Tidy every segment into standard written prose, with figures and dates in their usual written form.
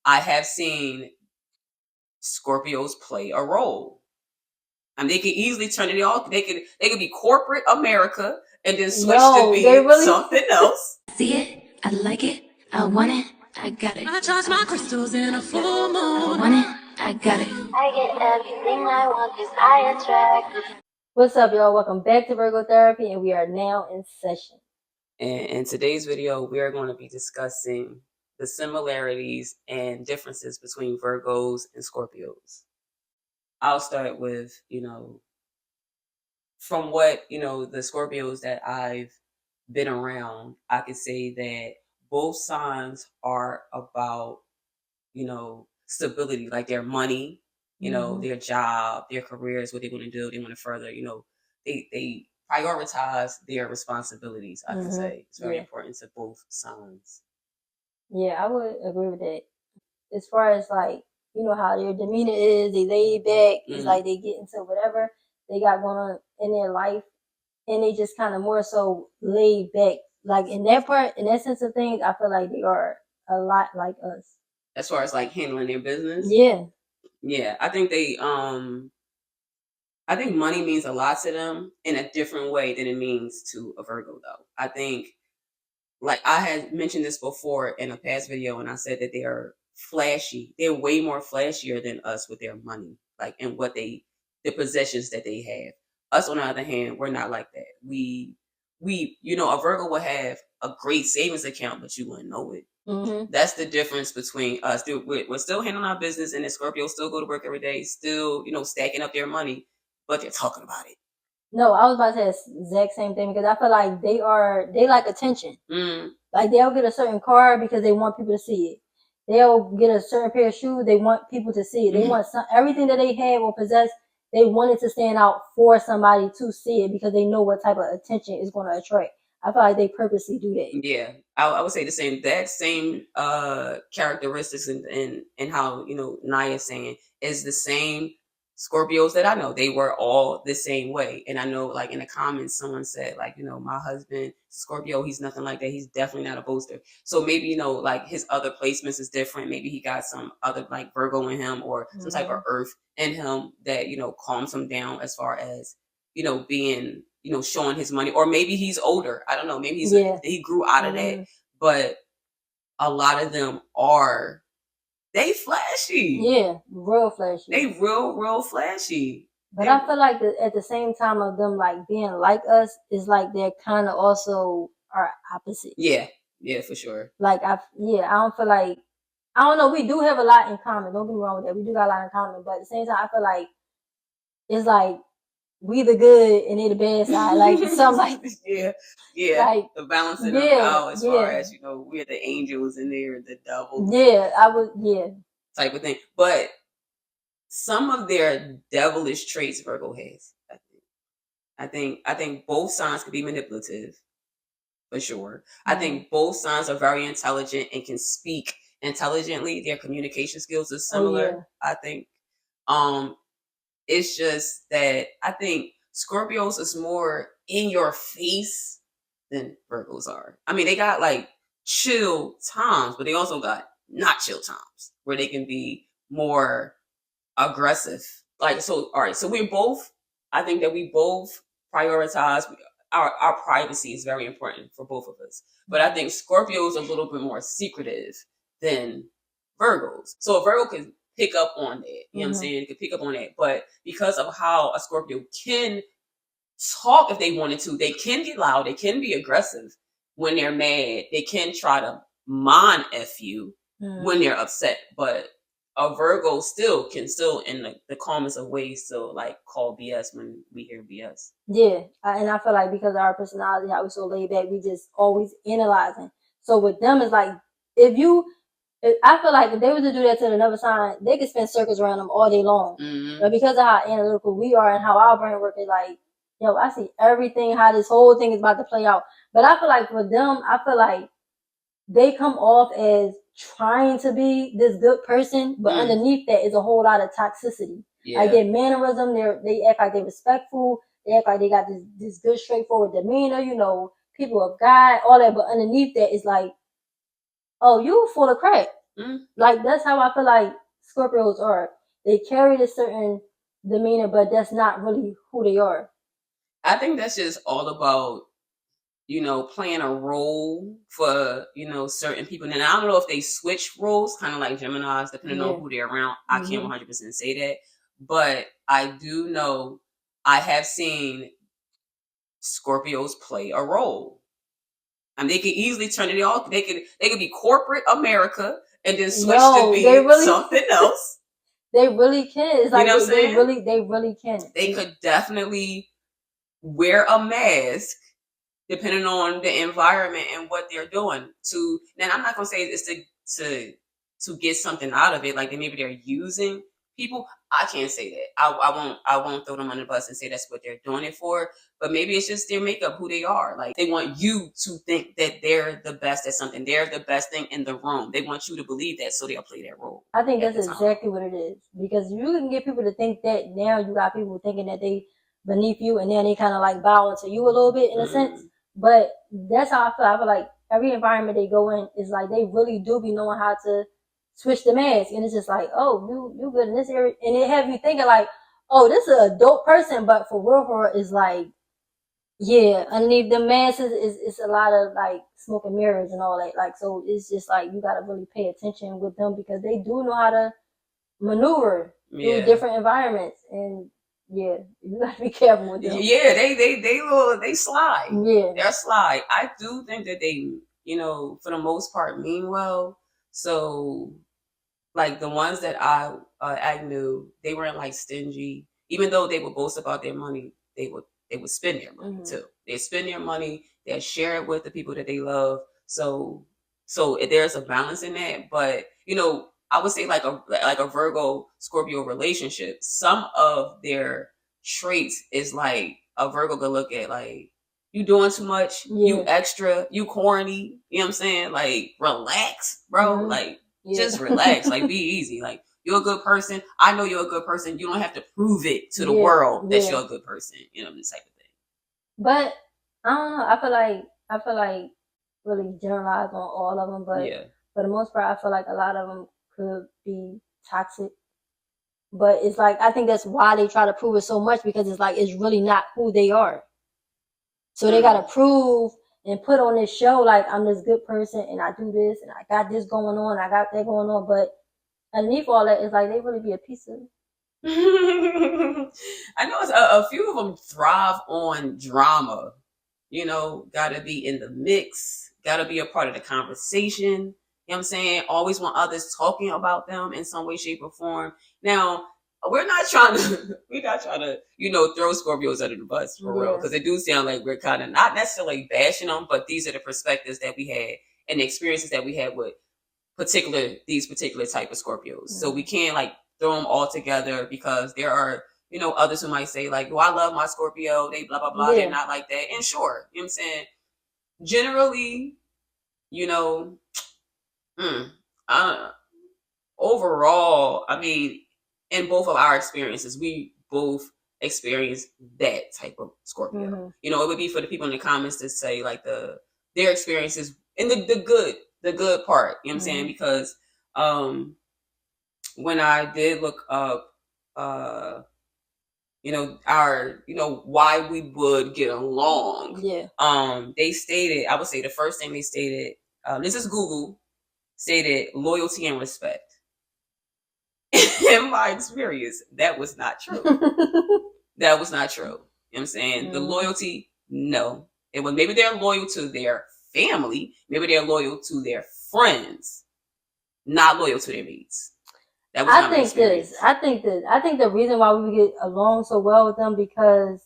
I have seen Scorpios play a role. I mean, they could easily turn it off. They could be corporate America and then switch to being something else. See it, I like it, I want it, I got it. I charge my crystals in a full moon. I want it, I got it. I get everything I want because I attract. What's up, y'all? Welcome back to Virgo Therapy, and we are now in session. And in today's video, we are going to be discussing the similarities and differences between Virgos and Scorpios. I'll start with, from what, the Scorpios that I've been around, I could say that both signs are about, stability, like their money, their job, their careers, what they want to do, they want to further, they prioritize their responsibilities, I can say. It's very important to both signs. Yeah, I would agree with that. As far as like, how their demeanor is, they laid back, it's like they get into whatever they got going on in their life, and they just kind of more so laid back. Like in that part, in that sense of things, I feel like they are a lot like us. As far as like handling their business? Yeah. Yeah, I think they, I think money means a lot to them in a different way than it means to a Virgo, though. I think, like I had mentioned this before in a past video, and I said that they are flashy. They're way more flashier than us with their money, like and what the possessions that they have. Us, on the other hand, we're not like that. We, a Virgo will have a great savings account, but you wouldn't know it. That's the difference between us. We're still handling our business, and the Scorpios still go to work every day, still, stacking up their money, but they're talking about it. No, I was about to say the exact same thing, because I feel like they like attention. Like they'll get a certain car because they want people to see it. They'll get a certain pair of shoes, they want people to see it. They want everything that they have or possess, they want it to stand out for somebody to see it, because they know what type of attention it's going to attract. I feel like they purposely do that. Yeah, I would say the same. That same characteristics and how Naya's saying is the same Scorpios that I know. They were all the same way, and I know like in the comments someone said like my husband Scorpio, he's nothing like that. He's definitely not a boaster. So maybe like his other placements is different. Maybe he got some other like Virgo in him or some type of Earth in him that calms him down as far as being showing his money, or maybe he's older. I don't know. Maybe he grew out of that. But a lot of them they flashy. Yeah, real flashy. They real flashy. But I feel like at the same time of them like being like us, is like they're kind of also our opposite. Yeah, for sure. Like I don't feel like, I don't know. We do have a lot in common. Don't get me wrong with that. We do got a lot in common. But at the same time, I feel like it's like we the good and they the bad side, like something like this. Yeah. Like, the balancing out as far as we're the angels and they're the devils. Type of thing. But some of their devilish traits Virgo has. I think both signs can be manipulative, for sure. I think both signs are very intelligent and can speak intelligently. Their communication skills are similar. I think. It's just that I think Scorpios is more in your face than Virgos are. I mean, they got like chill times, but they also got not chill times where they can be more aggressive. Like, so, all right. So I think that we both prioritize our privacy is very important for both of us. But I think Scorpio is a little bit more secretive than Virgos. So a Virgo can pick up on that. You know what I'm saying? It could pick up on that. But because of how a Scorpio can talk if they wanted to, they can get loud, they can be aggressive when they're mad. They can try to mind F you when they're upset. But a Virgo can in the calmest of ways still like call BS when we hear BS. Yeah. And I feel like because of our personality, how we're so laid back, we just always analyzing. So with them, it's like I feel like if they were to do that to another sign, they could spend circles around them all day long. But because of how analytical we are and how our brain works, it's like, I see everything, how this whole thing is about to play out. But I feel like for them, I feel like they come off as trying to be this good person, but underneath that is a whole lot of toxicity. Yeah. Like their mannerism, they act like they're respectful. They act like they got this good, straightforward demeanor, people of God, all that. But underneath that is like, oh, you full of crap. Like, that's how I feel like Scorpios are. They carry a certain demeanor, but that's not really who they are. I think that's just all about, playing a role for, certain people. And I don't know if they switch roles, kind of like Geminis, depending on who they're around. I can't 100% say that. But I do know I have seen Scorpios play a role. I mean, they could easily turn it off. They could be corporate America and then switch to be something else. They really can. It's like, you know what I'm saying? They really can. They could definitely wear a mask depending on the environment and what they're doing. Then I'm not gonna say it's to get something out of it. Like maybe they're using people. I can't say that. I won't throw them on the bus and say that's what they're doing it for. But maybe it's just their makeup, who they are. Like they want you to think that they're the best at something. They're the best thing in the room. They want you to believe that, so they'll play that role. I think that's exactly what it is. Because you can get people to think that. Now you got people thinking that they beneath you, and then they kind of like bow into you a little bit in a sense. But that's how I feel. I feel like every environment they go in is like they really do be knowing how to switch the mask, and it's just like, oh, you good in this area, and it have you thinking like, oh, this is a dope person, but for real, it's like, yeah, underneath the mask is a lot of like smoke and mirrors and all that. Like, so it's just like you gotta really pay attention with them because they do know how to maneuver through different environments, and yeah, you gotta be careful with them. Yeah, they slide. Yeah, they're slide. I do think that they, for the most part, mean well. So, like the ones that I knew, they weren't like stingy. Even though they would boast about their money, they would spend their money too. They spend their money. They share it with the people that they love. So there's a balance in that. But I would say like a Virgo Scorpio relationship, some of their traits is like a Virgo could look at like, you doing too much, you extra, you corny, you know what I'm saying? Like, relax, bro. Like, just relax, like be easy. Like, you're a good person. I know you're a good person. You don't have to prove it to the world that you're a good person, this type of thing. But I don't know. I feel like really generalize on all of them, but for the most part, I feel like a lot of them could be toxic. But it's like, I think that's why they try to prove it so much, because it's like, it's really not who they are. So they got to prove and put on this show, like, I'm this good person and I do this and I got this going on, I got that going on. But underneath all that, it's like they really be a piece of I know a few of them thrive on drama. Gotta be in the mix, gotta be a part of the conversation. You know what I'm saying? Always want others talking about them in some way, shape, or form. Now, we're not trying to, throw Scorpios under the bus for real, because it do sound like we're kind of not necessarily bashing them, but these are the perspectives that we had and the experiences that we had with these particular type of Scorpios. So we can't like throw them all together, because there are, others who might say like, I love my Scorpio, they blah, blah, blah, they're not like that. And sure, you know what I'm saying? Generally, overall, I mean, in both of our experiences, we both experience that type of Scorpio. It would be for the people in the comments to say like their experiences and the good part, you know what I'm saying? Because when I did look up why we would get along. They stated, I would say the first thing they stated, this is Google, stated loyalty and respect. In my experience, that was not true. That was not true. You know what I'm saying? The loyalty, no. It was, maybe they're loyal to their family, maybe they're loyal to their friends, not loyal to their mates. That was my experience. I think the reason why we get along so well with them, because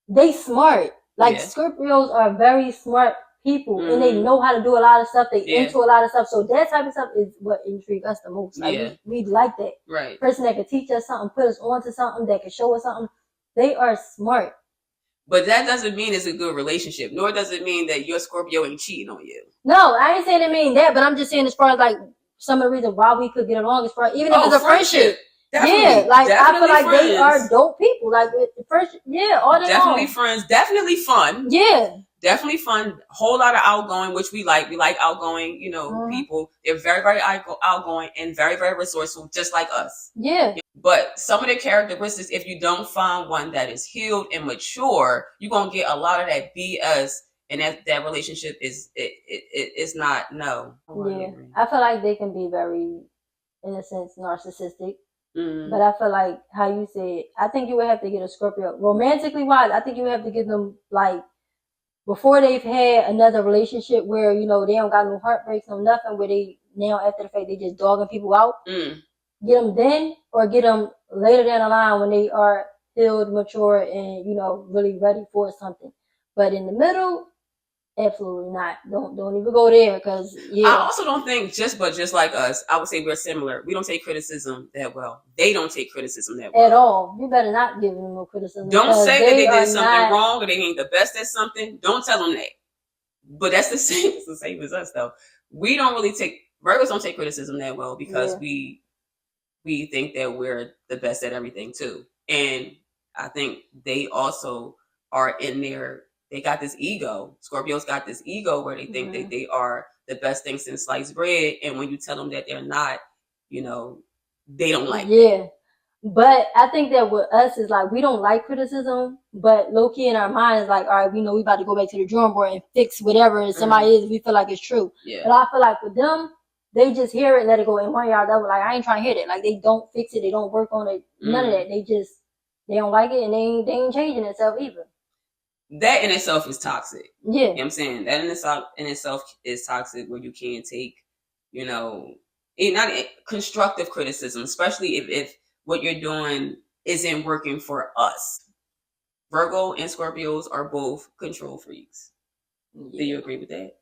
they smart. Like Scorpios are very smart people, and they know how to do a lot of stuff. They into a lot of stuff. So that type of stuff is what intrigues us the most. Like we like that. Right. Person that can teach us something, put us onto something, that can show us something. They are smart. But that doesn't mean it's a good relationship, nor does it mean that your Scorpio ain't cheating on you. No, I ain't saying it mean that, but I'm just saying as far as like some of the reasons why we could get along, as far even if it's a friendship. Definitely, like I feel like friends. They are dope people. Like first, all day definitely long. Friends, definitely fun. Yeah. definitely fun. Whole lot of outgoing, which we like. We like outgoing, people. They're very, very outgoing and very, very resourceful, just like us. Yeah. But some of the characteristics, if you don't find one that is healed and mature, you're gonna get a lot of that BS, and that relationship is not no. Yeah, I feel like they can be very, in a sense, narcissistic. But I feel like how you said, I think you would have to get a Scorpio. Romantically wise, I think you would have to get them like before they've had another relationship where, they don't got no heartbreaks, no nothing, where they now after the fact they just dogging people out. Get them then, or get them later down the line when they are healed, mature, and really ready for something. But in the middle, absolutely not. Don't even go there, because I also don't think just like us, I would say we're similar. We don't take criticism that well. They don't take criticism that well at all. You better not give them no criticism. Don't say that they did something wrong or they ain't the best at something. Don't tell them that. But that's the same. It's the same as us, though. We don't really Virgos don't take criticism that well, because we think that we're the best at everything too. And I think they also are in there. They got this ego. Scorpios got this ego where they think that they are the best thing since sliced bread. And when you tell them that they're not, they don't like it. But I think that with us is like, we don't like criticism, but low key in our minds, like, all right, we know we about to go back to the drawing board and fix whatever somebody is. We feel like it's true. Yeah. But I feel like with them, they just hear it and let it go. And one y'all, like, I ain't trying to hear it. Like, they don't fix it. They don't work on it. None of that. They don't like it, and they ain't changing itself either. That in itself is toxic. Yeah. You know what I'm saying? That in itself is toxic, where you can't take, not constructive criticism, especially if what you're doing isn't working for us. Virgo and Scorpios are both control freaks. Yeah. Do you agree with that?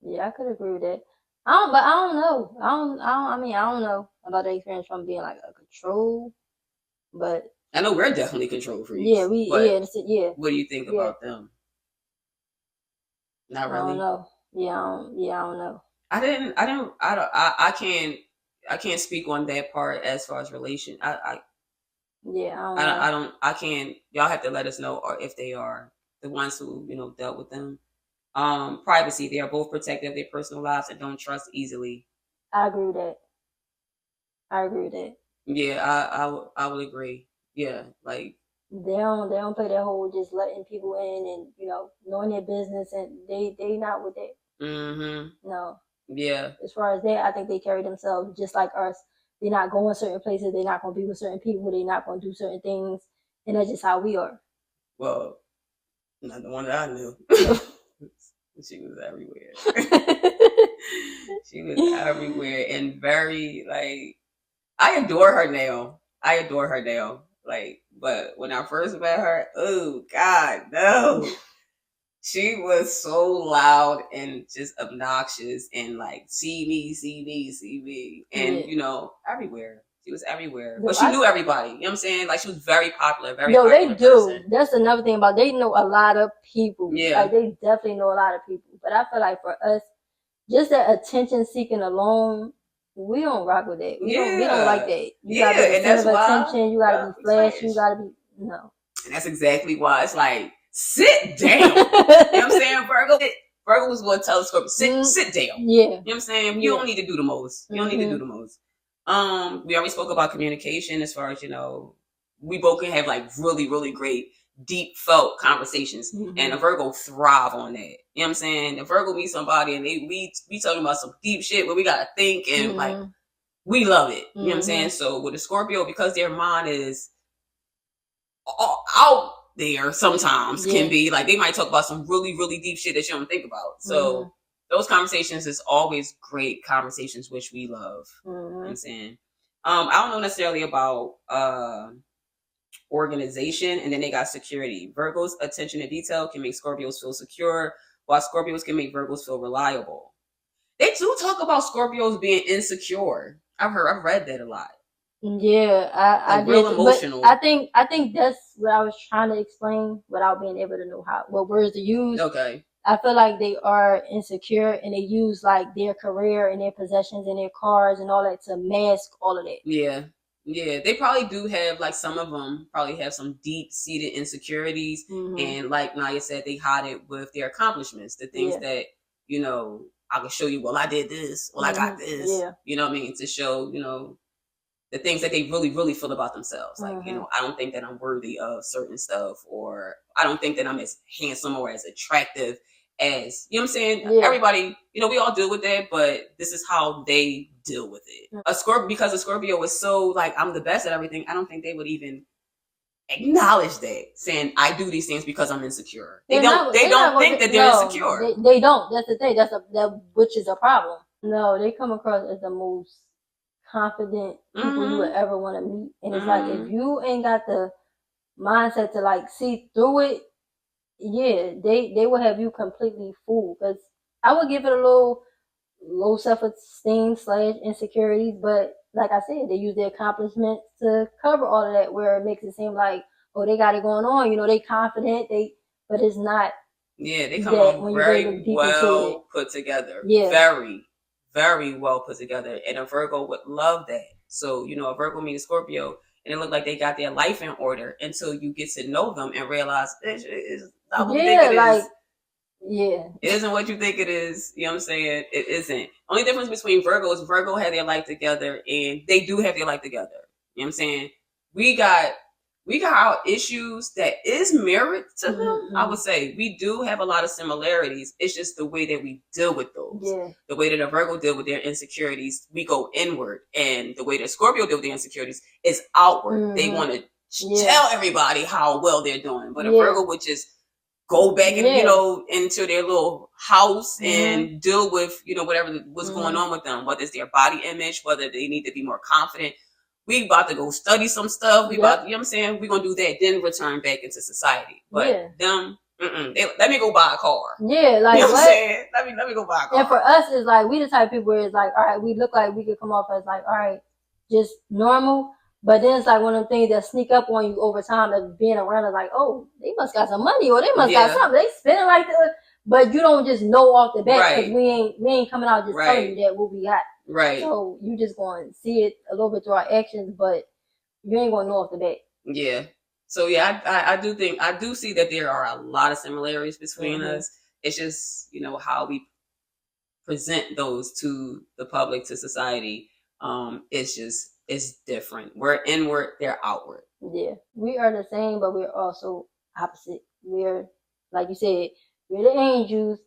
Yeah, I could agree with that. I don't know. I don't know about the experience from being like a control, but I know we're definitely control freaks. Yeah, yeah. What do you think about them? Not really. I don't know. I don't know. I can't speak on that part as far as relation. I can't. Y'all have to let us know, or if they are the ones who dealt with them. Privacy. They are both protective of their personal lives and don't trust easily. I agree with that. Yeah, I would agree. Yeah, like they don't play that whole just letting people in and knowing their business, and they not with that. No. Yeah. As far as that, I think they carry themselves just like us. They're not going certain places. They're not going to be with certain people. They're not going to do certain things, and that's just how we are. Well, not the one that I knew. She was everywhere. She was everywhere, and very like. I adore her now. Like, but when I first met her, oh God, no. She was so loud and just obnoxious and like, see me. And, everywhere. She was everywhere. But she knew everybody. You know what I'm saying? Like, she was very popular, very popular they do. person. That's another thing about, they know a lot of people. Yeah. Like, they definitely know a lot of people. But I feel like for us, just that attention seeking alone, we don't rock with that. We don't like that. You gotta be the center of attention. You gotta be flashy. You gotta be no. And that's exactly why it's like, sit down. You know what I'm saying? Virgo was going to tell the Scorpio, sit down. Yeah. You know what I'm saying? You don't need to do the most. You don't need to do the most. We already spoke about communication, as far as we both can have like really, really great, deep felt conversations, and a Virgo thrive on that. You know what I'm saying? The Virgo meet somebody and we talking about some deep shit where we gotta think, and like we love it. You know what I'm saying? So with a Scorpio, because their mind is out there, sometimes can be like, they might talk about some really, really deep shit that you don't think about. So those conversations is always great conversations, which we love. You know what I'm saying? I don't know necessarily about organization, and then they got security. Virgos' attention to detail can make Scorpios feel secure, while Scorpios can make Virgos feel reliable. They do talk about Scorpios being insecure. I've read that a lot. Yeah, I real emotional. But I think that's what I was trying to explain without being able to know what words to use. Okay. I feel like they are insecure, and they use like their career and their possessions and their cars and all that to mask all of that. Yeah. Yeah, they probably do have, like, some of them probably have some deep-seated insecurities. And like Naya said, they hide it with their accomplishments, the things that, you know, I can show you, well, I did this, well, I got this, you know what I mean, to show, you know, the things that they really, really feel about themselves. Like, you know, I don't think that I'm worthy of certain stuff, or I don't think that I'm as handsome or as attractive as, you know what I'm saying? Yeah. Everybody, you know, we all deal with that, but this is how they deal with it. A Scorpio, because a Scorpio was so like, I'm the best at everything, I don't think they would even acknowledge that, saying I do these things because I'm insecure. They don't think that they're insecure. They don't. That's the thing. That which is a problem. No, they come across as the most confident people you would ever want to meet. And it's like, if you ain't got the mindset to like see through it, yeah, they will have you completely fooled. Because I would give it a little low self-esteem / insecurities, but like I said, they use their accomplishments to cover all of that, where it makes it seem like, oh, they got it going on, you know, they confident, but it's not. Yeah, they come on very well put together. Yeah. Very, very well put together. And a Virgo would love that. So, you know, a Virgo meets Scorpio, and it looked like they got their life in order until you get to know them and realize it's not what you think it is. Yeah. It isn't what you think it is. You know what I'm saying? It isn't. Only difference between Virgos, Virgo had their life together, and they do have their life together. You know what I'm saying? We got our issues that is mirrored to them. I would say we do have a lot of similarities. It's just the way that we deal with those. Yeah. The way that a Virgo deal with their insecurities, we go inward. And the way that Scorpio deal with their insecurities is outward. They want to tell everybody how well they're doing. But a Virgo would just go back and, you know, into their little house and deal with, you know, whatever was going on with them, whether it's their body image, whether they need to be more confident. We about to go study some stuff. We about, you know what I'm saying? We're going to do that, then return back into society. But them, let me go buy a car. Yeah, like, you know what I'm saying? Let me go buy a car. And for us, it's like, we the type of people where it's like, all right, we look like we could come off as like, all right, just normal. But then it's like one of the things that sneak up on you over time, as being around is like, oh, they must got some money, or they must got something. They spending like that. But you don't just know off the bat, because we ain't coming out just telling you that what we got. Right. So you just going to see it a little bit through our actions, but you ain't going to know off the bat. Yeah. So yeah, I do see that there are a lot of similarities between us. It's just, you know, how we present those to the public, to society. It's different. We're inward, they're outward. Yeah. We are the same, but we're also opposite. We're, like you said, we're the angels,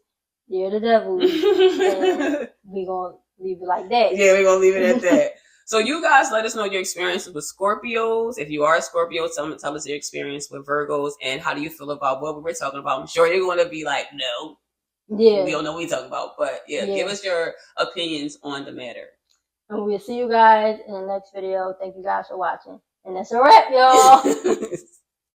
they're the devils, and we're going to leave it like that. Yeah, we're going to leave it at that. So you guys let us know your experiences with Scorpios. If you are a Scorpio, tell us your experience with Virgos, and how do you feel about what we were talking about. I'm sure you're going to be like, no. Yeah. We don't know what we're talking about. But yeah, give us your opinions on the matter. And we'll see you guys in the next video. Thank you guys for watching. And that's a wrap, y'all.